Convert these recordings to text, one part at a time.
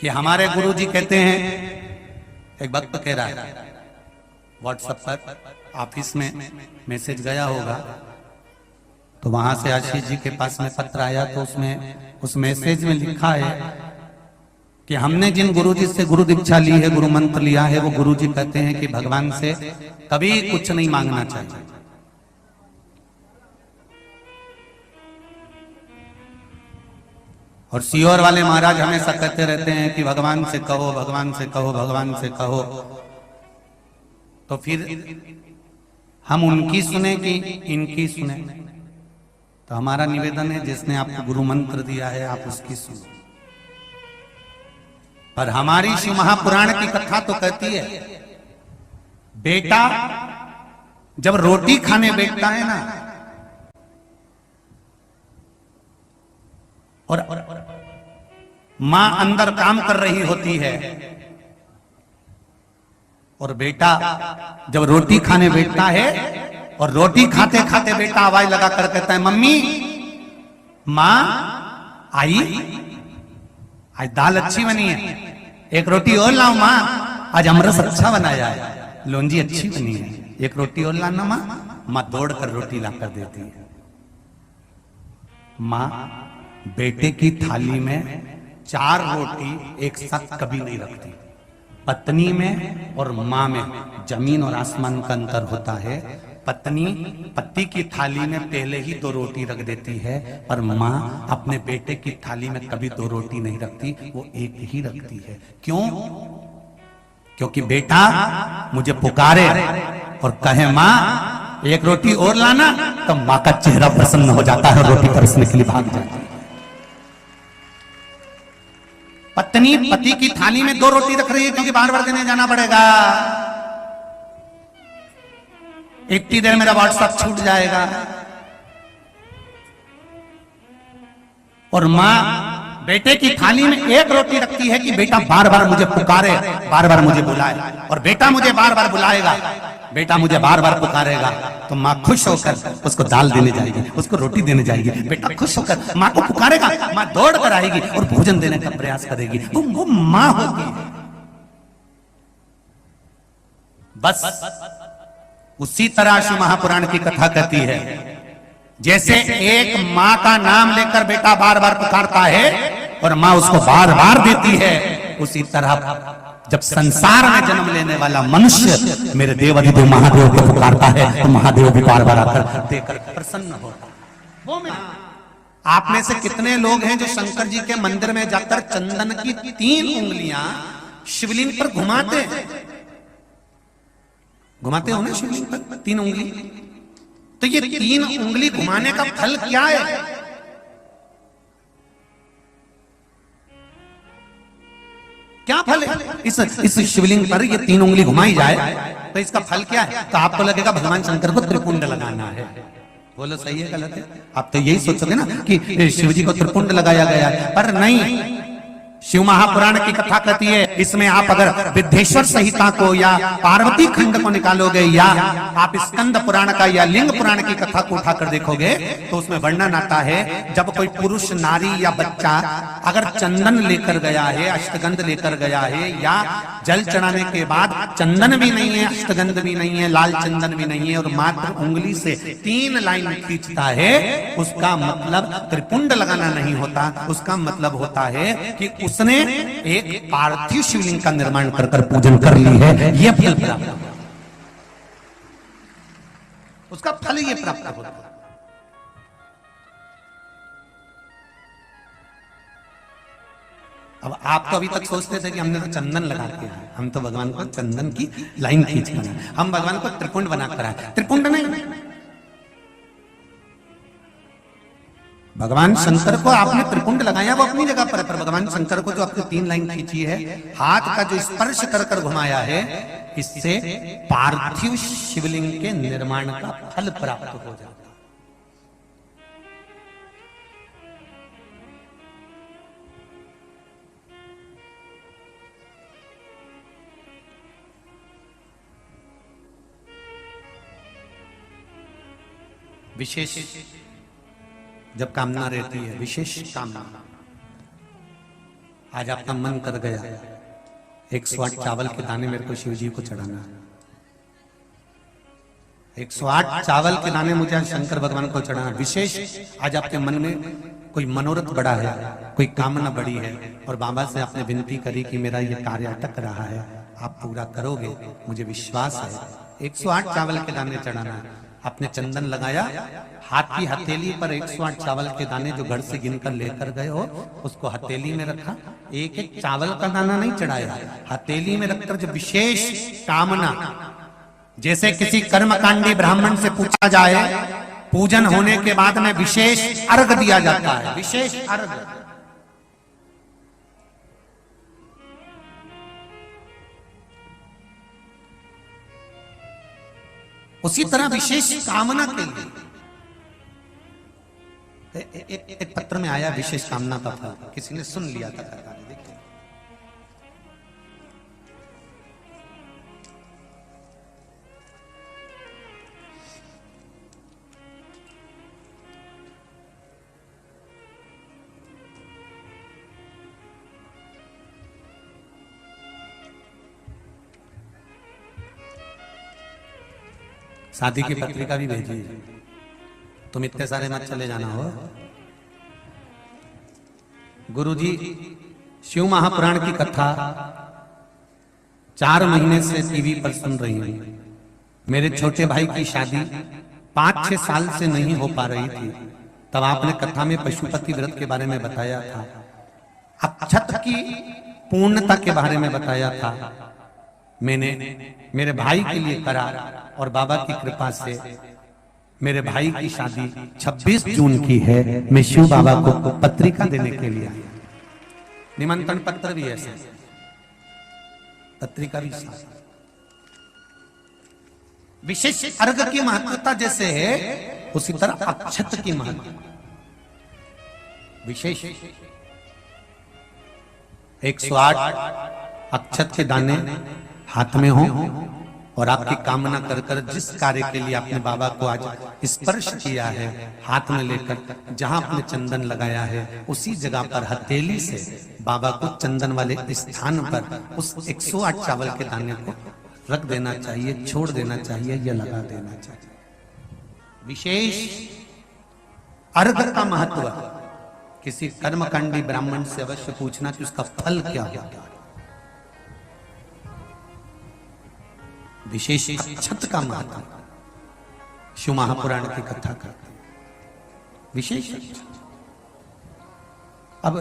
कि हमारे गुरुजी कहते हैं, एक भक्त कह रहा है व्हाट्सएप पर, ऑफिस में मैसेज गया होगा तो वहां से आशीष जी के पास में पत्र आया, तो उसमें उस मैसेज में लिखा है कि हमने जिन गुरुजी से गुरु दीक्षा ली है, गुरु मंत्र लिया है, वो गुरुजी कहते हैं कि भगवान से कभी कुछ नहीं मांगना चाहिए। और सीहोर वाले महाराज हमेशा कहते रहते हैं कि भगवान से कहो, भगवान से कहो, भगवान से कहो। तो फिर हम उनकी सुने कि इनकी सुने? तो हमारा निवेदन है, जिसने आपको गुरु मंत्र दिया है आप उसकी सुनो। पर हमारी शिव महापुराण की कथा तो कहती है, बेटा जब रोटी खाने बैठता है ना, और मां अंदर काम कर रही होती है, और बेटा जब रोटी खाने बैठता है और रोटी खाते खाते बेटा आवाज लगा कर कहता है, मम्मी, मां आई, आज दाल अच्छी बनी है, एक रोटी और लाओ मां, आज अमरस अच्छा बनाया है, लोंजी अच्छी बनी है, एक रोटी और लाना मां। मां दौड़ कर रोटी ला कर देती है। मां बेटे की थाली में 4 रोटी एक साथ कभी नहीं रखती। पत्नी में और मां में जमीन और आसमान का अंतर होता है। पत्नी पति की थाली में पहले ही 2 रोटी रख देती है, और मां अपने बेटे की थाली में कभी 2 रोटी नहीं रखती, वो एक ही रखती है। क्यों? क्योंकि बेटा मुझे पुकारे और कहे मां एक रोटी और लाना, तो मां का चेहरा प्रसन्न हो जाता है, रोटी परसने के लिए भाग जाती है। पत्नी पति की थाली में 2 रोटी रख रही है क्योंकि बार बार देने जाना पड़ेगा, इतनी देर मेरा व्हाट्सएप छूट जाएगा। और मां बेटे की थाली में 1 रोटी रखती है कि बेटा बार बार मुझे पुकारे, बार बार मुझे बुलाए, और बेटा मुझे बार बार बुलाएगा, बेटा मुझे बार बार पुकारेगा, तो मां खुश होकर उसको दाल देने जाएगी, उसको रोटी देने जाएगी। बेटा खुश होकर मां को पुकारेगा, मां दौड़ कर आएगी और भोजन देने का प्रयास करेगी। वो मां होगी। बस उसी तरह शिव महापुराण की कथा कहती है, जैसे एक मां का नाम लेकर बेटा बार बार पुकारता है और मां उसको बार बार देती है, उसी तरह जब संसार में जन्म लेने वाला मनुष्य मेरे देव अधिदेव महादेव को पुकारता है, तो महादेव भी बार बार आकर देकर प्रसन्न होता है। वो में आप में से कितने लोग हैं जो शंकर जी के मंदिर में जाकर चंदन की 3 उंगलियां शिवलिंग पर घुमाते हैं? घुमाते हो ना शिवलिंग पर 3 उंगली? तो ये 3 उंगली घुमाने का फल क्या है? क्या फल है? इस शिवलिंग पर ये 3 उंगली घुमाई जाए तो इसका फल क्या है? तो आपको लगेगा भगवान शंकर को त्रिपुंड लगाना है। बोलो सही है गलत है? आप तो यही सोचोगे ना कि शिव जी को त्रिपुंड लगाया गया है, पर नहीं। शिव महापुराण की कथा कहती है, इसमें आप अगर विद्धेश्वर संहिता को या पार्वती खंड को निकालोगे, या आप स्कंद पुराण का या लिंग पुराण की कथा को उठाकर देखोगे, तो उसमें वर्णन आता है, जब कोई पुरुष, नारी या बच्चा अगर चंदन लेकर गया है, अष्टगंध लेकर गया है, या जल चढ़ाने के बाद चंदन भी नहीं है, अष्टगंध भी नहीं है, लाल चंदन भी नहीं है, और मात्र उंगली से 3 लाइन खींचता है, उसका मतलब त्रिपुंड लगाना नहीं होता। उसका मतलब होता है कि उसने एक पार्थिव शिवलिंग का निर्माण कर पूजन कर ली है। यह फल प्राप्त होता है, उसका फल ये प्राप्त होता है। अब आप तो अभी तक सोचते थे कि हमने तो चंदन लगा के आए, हम तो भगवान को चंदन की लाइन खींच कर, हम भगवान को त्रिपुंड बनाकर आए। त्रिपुंड नहीं, भगवान शंकर को आपने त्रिपुंड लगाया वो अपनी जगह पर भगवान शंकर को जो आपने 3 लाइन खींची है, हाथ का जो स्पर्श कर कर घुमाया है, इससे पार्थिव शिवलिंग के निर्माण का फल प्राप्त हो जाता है। विशेष जब कामना रहती है, विशेष कामना, आज आपका मन कर गया 108 चावल के दाने मेरे को शिव जी को चढ़ाना है। 108 चावल के दाने मुझे आज शंकर भगवान को चढ़ाना। विशेष आज आपके मन में कोई मनोरथ बड़ा है, कोई कामना बड़ी है और बाबा से आपने विनती करी कि मेरा ये कार्य अटक रहा है, आप पूरा करोगे, मुझे विश्वास है। 108 चावल के दाने चढ़ाना है। आपने चंदन लगाया, हाथ की हथेली पर 108 चावल के दाने जो घर से गिनकर लेकर गए हो उसको हथेली में रखा। एक एक चावल का दाना नहीं चढ़ाया, हथेली में रखकर जो विशेष कामना, जैसे किसी कर्मकांडी ब्राह्मण से पूछा जाए पूजन होने के बाद में विशेष अर्घ दिया जाता है, विशेष अर्घ। उसी तरह विशेष कामना के लिए एक पत्र में आया विशेष कामना का फल, किसी ने सुन लिया था। देखिए शादी की पत्रिका भी भेजी, तुम इतने सारे मत चले जाना हो। गुरुजी शिव महापुराण की कथा 4 महीने से टीवी पर सुन रही हूं। मेरे छोटे भाई की शादी 5-6 साल से नहीं हो पा रही थी, तब आपने कथा में पशुपति व्रत के बारे में बताया था, अक्षत की पूर्णता के बारे में बताया था। मैंने मेरे भाई के लिए करा और बाबा की कृपा से मेरे भाई की शादी 26 जून की है। मैं शिव बाबा को पत्रिका देने के लिए आया, निमंत्रण पत्र भी ऐसे, पत्रिका भी साथ। विशेष अर्घ की महत्वता जैसे है उसी तरह अक्षत की महत्वता विशेष। 108 अक्षत के दाने हाथ में हो और आपकी कामना कर कर जिस कार्य के लिए आपने बाबा को आज स्पर्श किया है, हाथ में लेकर जहां आपने चंदन लगाया है उसी जगह पर हथेली से बाबा को चंदन वाले स्थान पर उस 108 चावल के दाने को रख देना चाहिए, छोड़ देना चाहिए या लगा देना चाहिए। विशेष अर्घ का महत्व किसी कर्मकांडी ब्राह्मण से अवश्य पूछना कि उसका फल क्या है। विशेष अक्षत का महत्व शिव महापुराण की कथा का विशेष। अब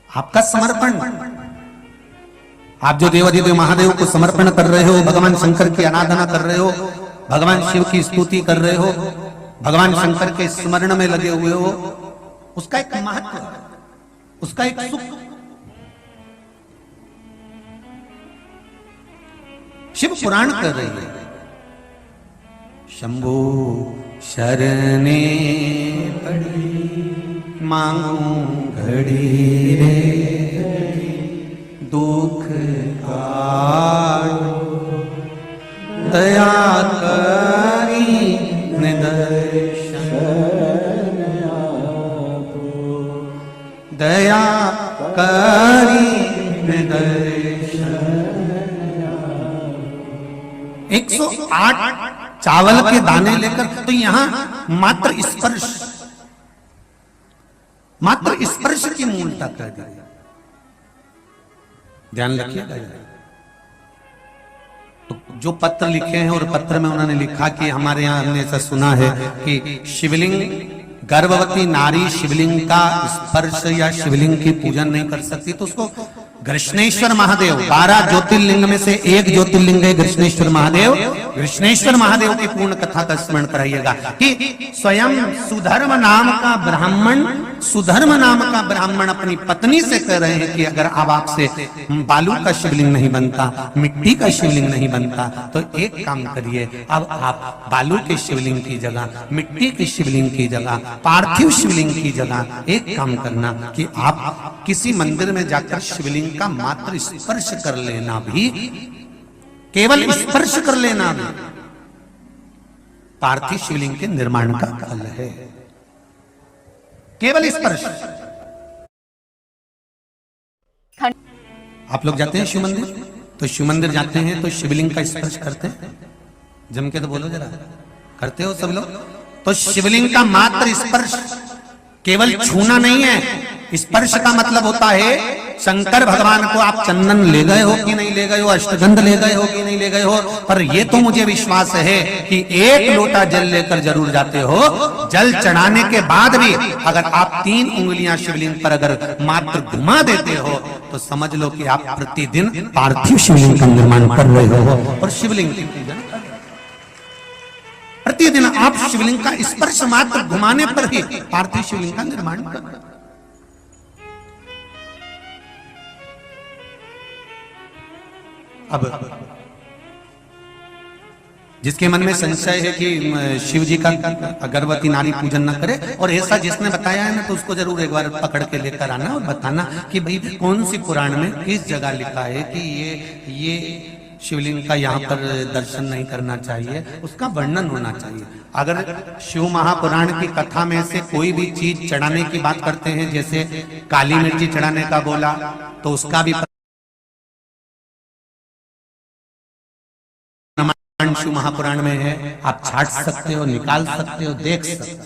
आपका समर्पण, आप जो देवाधिदेव महादेव को समर्पण कर रहे हो, भगवान शंकर की आराधना कर रहे हो, भगवान शिव की स्तुति कर रहे हो, भगवान शंकर के स्मरण में लगे हुए हो, उसका एक महत्व, उसका एक सुख। शिव पुराण कर रही है, शंभो शरणे पड़ी मांगू घड़ी रे दुख काटो दया करी निदर्शन दया करी निदर्शन। 108 चावल के दाने लेकर, तो यहां मात्र स्पर्श की मूलता कर दी। ध्यान रखिएगा। तो जो पत्र लिखे हैं और पत्र में उन्होंने लिखा कि हमारे यहाँ हमने ऐसा सुना है कि शिवलिंग, गर्भवती नारी शिवलिंग का स्पर्श या शिवलिंग की पूजन नहीं कर सकती, तो उसको कृष्णेश्वर महादेव, 12 ज्योतिर्लिंग में से एक ज्योतिर्लिंग है कृष्णेश्वर महादेव। कृष्णेश्वर महादेव की पूर्ण कथा का स्मरण कराइएगा कि स्वयं सुधर्म नाम का ब्राह्मण अपनी पत्नी से कह रहे हैं कि अगर अब आपसे बालू का शिवलिंग नहीं बनता, मिट्टी का शिवलिंग नहीं बनता, तो एक काम करिए, अब आप बालू के शिवलिंग की जगह, मिट्टी के शिवलिंग की जगह, पार्थिव शिवलिंग की जगह एक काम करना कि आप किसी मंदिर में जाकर शिवलिंग का मात्र स्पर्श कर लेना, भी केवल स्पर्श कर लेना भी पार्थिव शिवलिंग के निर्माण का फल है। केवल स्पर्श, आप लोग जाते हैं शिव मंदिर, तो शिव मंदिर जाते हैं तो शिवलिंग का स्पर्श करते हैं, जम के तो बोलो जरा, करते हो सब लोग? तो शिवलिंग का मात्र स्पर्श केवल छूना नहीं है, स्पर्श का मतलब होता है शंकर भगवान को आप चंदन ले गए हो कि नहीं ले गए हो, अष्टगंध ले गए हो कि नहीं ले गए हो, पर ये तो मुझे विश्वास है कि एक लोटा जल लेकर जरूर जाते हो। जल चढ़ाने के बाद भी अगर आप 3 उंगलियां शिवलिंग पर अगर मात्र घुमा देते हो तो समझ लो कि आप प्रतिदिन पार्थिव शिवलिंग का निर्माण कर रहे हो। और शिवलिंग की पूजन प्रतिदिन आप शिवलिंग का स्पर्श मात्र घुमाने पर ही पार्थिव शिवलिंग का निर्माण कर रहे हो। अब जिसके मन में संशय है कि शिव जी का अगरबत्ती नारी पूजन न करे, और ऐसा जिसने बताया है ना तो उसको जरूर एक बार पकड़ के लेकर आना और बताना कि भाई कौन सी पुराण में किस जगह लिखा है कि ये शिवलिंग का यहाँ पर दर्शन नहीं करना चाहिए, उसका वर्णन होना चाहिए। अगर शिव महापुराण की कथा में से कोई भी चीज चढ़ाने की बात करते हैं, जैसे काली मिर्ची चढ़ाने का बोला, तो उसका भी शिव महापुराण में है, आप छाट सकते हो, निकाल सकते हो, देख सकते हो।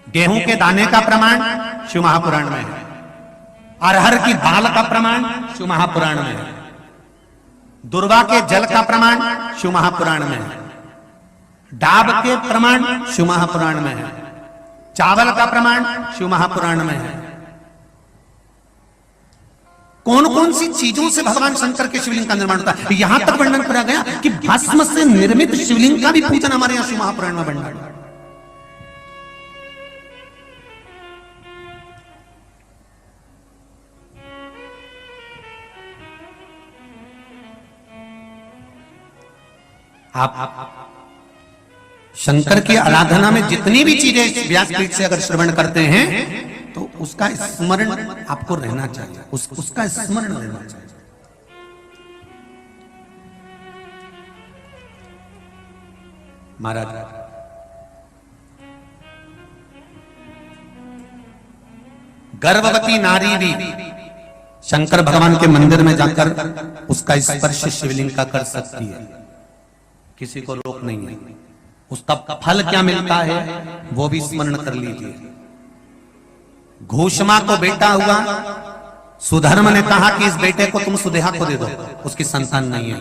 गेहूं के दाने का प्रमाण शिव महापुराण में है, अरहर की दाल का प्रमाण शिव महापुराण में है, दुर्वा के जल का प्रमाण शिव महापुराण में है, डाब के प्रमाण शिव महापुराण में है, चावल का प्रमाण शिव महापुराण में है। कौन कौन सी चीजों से भगवान शंकर के शिवलिंग का निर्माण होता है, यहां तक वर्णन करा गया कि भस्म से निर्मित शिवलिंग का भी पूजन हमारे यहां शिव महापुराण में वर्णन है। आप शंकर की आराधना में जितनी भी चीजें व्यासपीठ से अगर श्रवण करते हैं तो उसका स्मरण आपको रहना चाहिए, उसका स्मरण रहना चाहिए। महाराज गर्भवती नारी भी शंकर भगवान के मंदिर में जाकर उसका स्पर्श शिवलिंग का कर सकती है, किसी को रोक नहीं है। उसका फल क्या मिलता है वो भी स्मरण कर लीजिए। घोषमा को बेटा हुआ, सुधर्म ने कहा कि इस बेटे को तुम सुदेहा को दे दो, उसकी संतान नहीं है,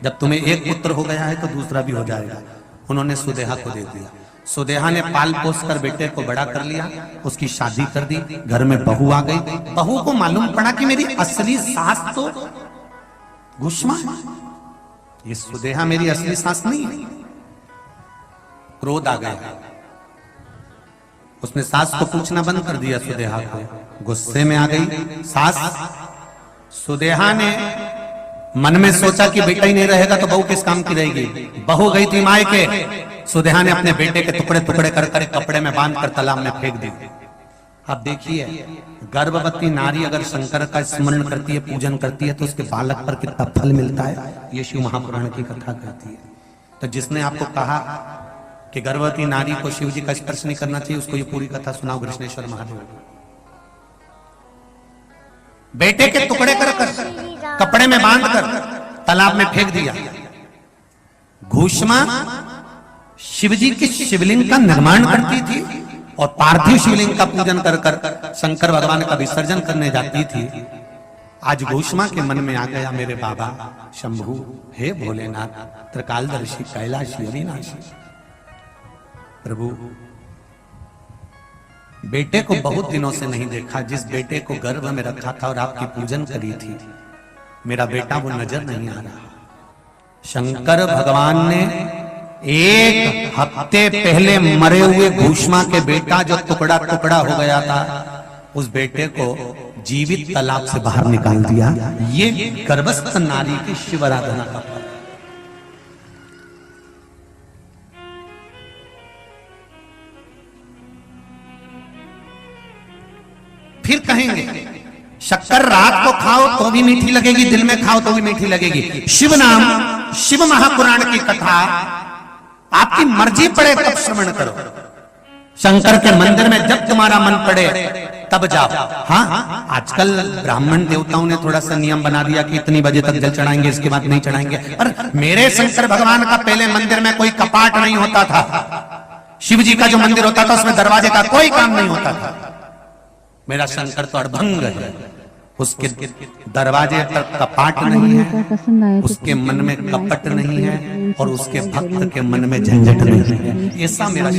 जब तुम्हें एक पुत्र हो गया है तो दूसरा भी हो जाएगा। उन्होंने सुदेहा को दे दिया। सुदेहा ने पाल पोस कर बेटे को बड़ा कर लिया, उसकी शादी कर दी, घर में बहू आ गई। बहू को मालूम पड़ा कि मेरी असली सास तो घोषमा है, ये सुदेहा मेरी असली सास नहीं है। क्रोध आ गया, उसने सास को पूछना बंद कर दिया सुदेहा को, गुस्से में आ गई सास। सुदेहा ने मन में सोचा कि बेटा ही नहीं रहेगा तो बहू किस काम की रहेगी। बहू गई थी मायके, सुदेहा ने अपने बेटे के टुकड़े टुकड़े कर कर कपड़े में बांध कर तालाब में फेंक दी। अब देखिए, गर्भवती नारी अगर शंकर का स्मरण करती है, पूजन करती है, तो उसके बालक पर कितना फल मिलता है, ये शिव महापुराण की कथा कहती है। तो जिसने आपको कहा कि गर्भवती नारी को शिव जी का स्पर्श नहीं करना चाहिए, उसको ये पूरी कथा सुनाओ कृष्णेश्वर महादेव। बेटे के टुकड़े कर कपड़े में बांधकर तालाब में फेंक दिया। घोषमा शिव जी के शिवलिंग का निर्माण करती थी और पार्थिव शिवलिंग का पूजन कर कर शंकर भगवान का विसर्जन करने जाती थी। आज घोषमा के मन में आ गया, मेरे बाबा शंभु, हे भोलेनाथ, त्रिकालदर्शी, कैलाशी, अविनाशी प्रभु, बेटे को बहुत दिनों से नहीं देखा, जिस बेटे को गर्भ में रखा था और आपकी पूजन करी थी, मेरा बेटा वो नजर नहीं आ रहा। शंकर भगवान ने एक हफ्ते पहले मरे हुए घोषमा के बेटा जो टुकड़ा टुकड़ा हो गया था, उस बेटे को जीवित तालाब से बाहर निकाल दिया। ये गर्भस्थ नारी की शिव आराधना का फल। फिर कहेंगे शक्कर रात को खाओ तो भी मीठी लगेगी, दिन में खाओ तो भी मीठी लगेगी। शिव नाम, शिव महापुराण की कथा आपकी मर्जी पड़े तब श्रवण करो। शंकर के मंदिर में जब तुम्हारा मन पड़े तब जाओ। हाँ, आजकल ब्राह्मण देवताओं ने थोड़ा सा नियम बना दिया कि इतनी बजे तक जल चढ़ाएंगे, इसके बाद नहीं चढ़ाएंगे। पर मेरे शंकर भगवान का पहले मंदिर में कोई कपाट नहीं होता था। शिव जी का जो मंदिर होता था उसमें दरवाजे का कोई काम नहीं होता था। मेरा शंकर तो अड़भंग है, उसके दरवाजे पर कपाट नहीं है, उसके मन में कपट नहीं है, और उसके भक्त के मन में झंझट नहीं है। ऐसा मेरा